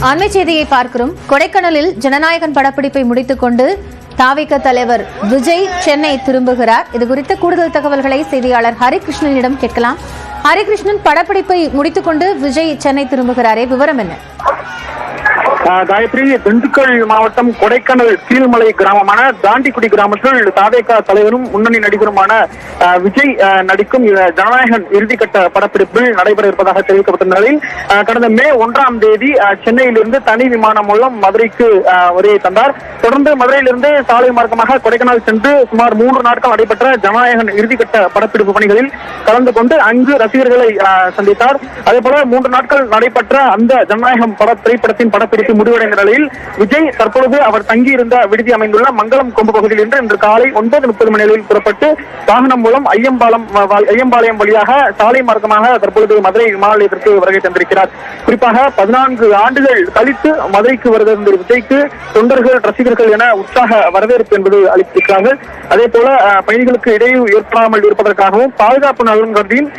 அண்மை செய்தியை பார்க்கிறோம். கொடைக்கானலில் ஜனநாயகன் படப்பிடிப்பை முடித்துக் கொண்டு தாவேக தலைவர் விஜய் சென்னை திரும்புகிறார். இது குறித்த கூடுதல் தகவல்களை செய்தியாளர் ஹரிகிருஷ்ணனிடம் கேட்கலாம். ஹரிகிருஷ்ணன், படப்பிடிப்பை முடித்துக் கொண்டு விஜய் சென்னை திரும்புகிறாரே, விவரம் என்ன? காயத்ரி, திண்டுக்கல் மாவட்டம் கொடைக்கானல் கீழ்மலை கிராமமான தாண்டிக்குடி கிராமத்தில் தாவேக தலைவரும் முன்னணி நடிகருமான விஜய் நடிக்கும் ஜனநாயகன் இறுதிக்கட்ட படப்பிடிப்பில் நடைபெற இருப்பதாக தெரிவிக்கப்பட்ட நிலையில் கடந்த மே 1ஆம் தேதி சென்னையிலிருந்து தனி விமானம் மூலம் மதுரைக்கு வருகை தந்தார். தொடர்ந்து மதுரையிலிருந்து சாலை மார்க்கமாக கொடைக்கானல் சென்று சுமார் 3 நாட்கள் நடைபெற்ற ஜனநாயகன் இறுதிக்கட்ட படப்பிடிப்பு பணிகளில் கலந்து கொண்டு அங்கு ரசிகர்களை சந்தித்தார். அதே போல 3 நாட்கள் நடைபெற்ற அந்த ஜனநாயகம் திரைப்படத்தின் படப்பிடிப்பு முடிவடைந்த நிலையில் விஜய் தற்பொழுது அவர் தங்கியிருந்த விடுதி அமைந்துள்ள மங்களம் கொம்பு பகுதியில் இன்று காலை 9:30 மணி அளவில் புறப்பட்டு வாகனம் மூலம் ஐயம்பாளையம் வழியாக சாலை மார்க்கமாக தற்பொழுது மதுரை விமான நிலையத்திற்கு வருகை தந்திருக்கிறார். குறிப்பாக 14 ஆண்டுகள் கழித்து மதுரைக்கு வருகின்ற விஜய்க்கு தொண்டர்கள், ரசிகர்கள் என உற்சாக வரவேற்பு என்பது அளித்திருக்கிறார்கள். அதே போல பயணிகளுக்கு இடையூறு ஏற்படாமல் இருப்பதற்காகவும் பாதுகாப்பு நலன் கருதியும்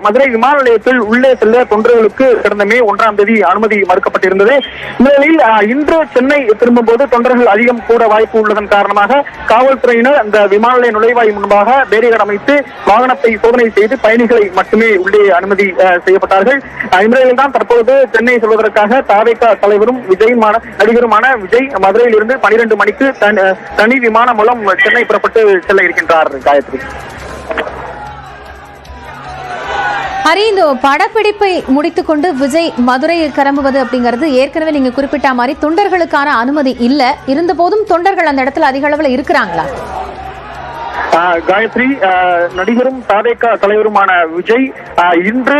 மதுரை விமான நிலையத்தில் உள்ளே செல்ல தொண்டர்களுக்கு கடந்த மே 1ஆம் தேதி அனுமதி மறுக்கப்பட்டிருந்தது. நிலையில் இன்று சென்னை திரும்பும் போது தொண்டர்கள் அதிகம் கூட வாய்ப்பு உள்ளதன் காரணமாக காவல்துறையினர் அந்த விமான நிலைய நுழைவாய் முன்பாக பேரிகர் அமைத்து வாகனத்தை சோதனை செய்து பயணிகளை மட்டுமே உள்ளே அனுமதி செய்யப்பட்டார்கள். இந்நிலையில் தான் தற்போது சென்னை செல்வதற்காக தாவேக தலைவரும் நடிகருமான விஜய் மதுரையில் இருந்து 12 மணிக்கு தனி விமானம் மூலம் சென்னை புறப்பட்டு செல்ல இருக்கின்றார். காயத்ரி, ஹரி, இந்த படப்பிடிப்பை முடித்துக் கொண்டு விஜய் மதுரையில் கிளம்புவது அப்படிங்கிறது ஏற்கனவே நீங்க குறிப்பிட்ட மாதிரி தொண்டர்களுக்கான அனுமதி இல்ல. இருந்த போதும் தொண்டர்கள் அந்த இடத்துல அதிக அளவில் இருக்கிறாங்களா? காயத்ரி, நடிகரும் தாவேக தலைவருமான விஜய் இன்று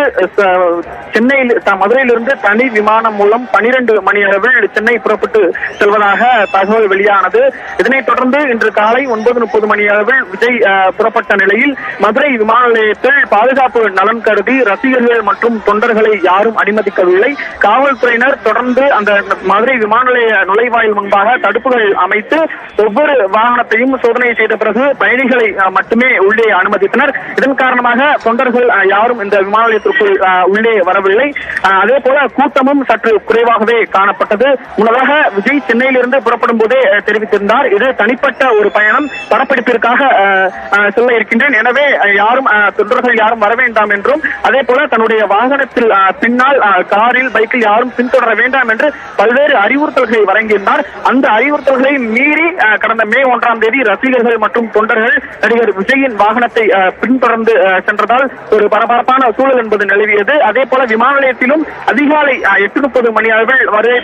சென்னையில் மதுரையிலிருந்து தனி விமானம் மூலம் 12 மணி அளவில் சென்னை புறப்பட்டு செல்வதாக தகவல் வெளியானது. இதனைத் தொடர்ந்து இன்று காலை 9:30 மணி அளவில் விஜய் புறப்பட்ட நிலையில் மதுரை விமான நிலையத்தில் பாதுகாப்பு நலன் கருதி ரசிகர்கள் மற்றும் தொண்டர்களை யாரும் அனுமதிக்கவில்லை. காவல்துறையினர் தொடர்ந்து அந்த மதுரை விமான நிலைய நுழைவாயில் முன்பாக தடுப்புகள் அமைத்து ஒவ்வொரு வாகனத்தையும் சோதனை செய்த பிறகு பயணிகளை மட்டுமே உள்ளே அனுமதித்தனர். இதன் காரணமாக தொண்டர்கள் யாரும் இந்த விமான நிலையத்திற்குள் உள்ளே வரவில்லை. அதே போல கூட்டமும் சற்று குறைவாகவே காணப்பட்டது. முன்னதாக விஜய் சென்னையிலிருந்து புறப்படும் போதே தெரிவித்திருந்தார், இது தனிப்பட்ட ஒரு பயணம், படப்பிடிப்பிற்காக செல்ல இருக்கின்றேன், எனவே தொண்டர்கள் யாரும் வர வேண்டாம் என்றும், அதே போல தன்னுடைய வாகனத்தில் பின்னால் காரில் பைக்கில் யாரும் பின்தொடர வேண்டாம் என்று பல்வேறு அறிவுறுத்தல்களை வழங்கியிருந்தார். அந்த அறிவுறுத்தல்களை மீறி கடந்த மே 1ஆம் தேதி ரசிகர்கள் மற்றும் தொண்டர்கள் நடிகர் விஜயின் வாகனத்தை பின்தொடர்ந்து சென்றதால் ஒரு பரபரப்பான சூழல் என்பது நிலவியது. அதே போல விமான நிலையத்திலும் அதிகாலை 8:30 மணி அளவில் வருகை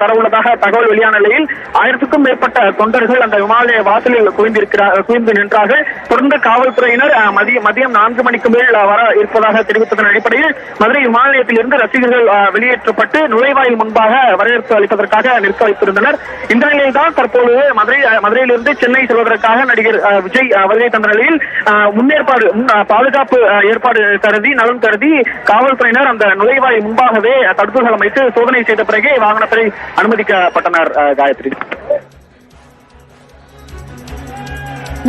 தரவுள்ளதாக தகவல் வெளியான நிலையில் 1000க்கும் மேற்பட்ட தொண்டர்கள் அந்த விமான நிலைய வாசலில் குவிந்து நின்றார்கள். தொடர்ந்து காவல்துறையினர் மதியம் 4 மணிக்கு மேல் வர இருப்பதாக தெரிவித்ததன் அடிப்படையில் மதுரை விமான நிலையத்தில் இருந்து ரசிகர்கள் வெளியேற்றப்பட்டு நுழைவாயில் முன்பாக வரவேற்பு அளிப்பதற்காக நிற்க வைத்திருந்தனர். இந்த நிலையில் தான் தற்போது மதுரையிலிருந்து சென்னை செல்வதற்காக நடிகர் விஜய் வருகை தந்த நிலையில் பாதுகாப்பு ஏற்பாடு நலன் கருதி காவல்துறையினர் அந்த நுழைவாய் முன்பாகவே தடுப்புகள் அமைத்து சோதனை செய்த பிறகே வாகனத்தை அனுமதிக்கப்பட்டனர். காயத்ரி,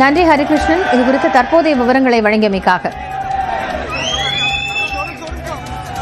நன்றி ஹரிகிருஷ்ணன், இது குறித்த தற்போதைய விவரங்களை வழங்கியமைக்காக.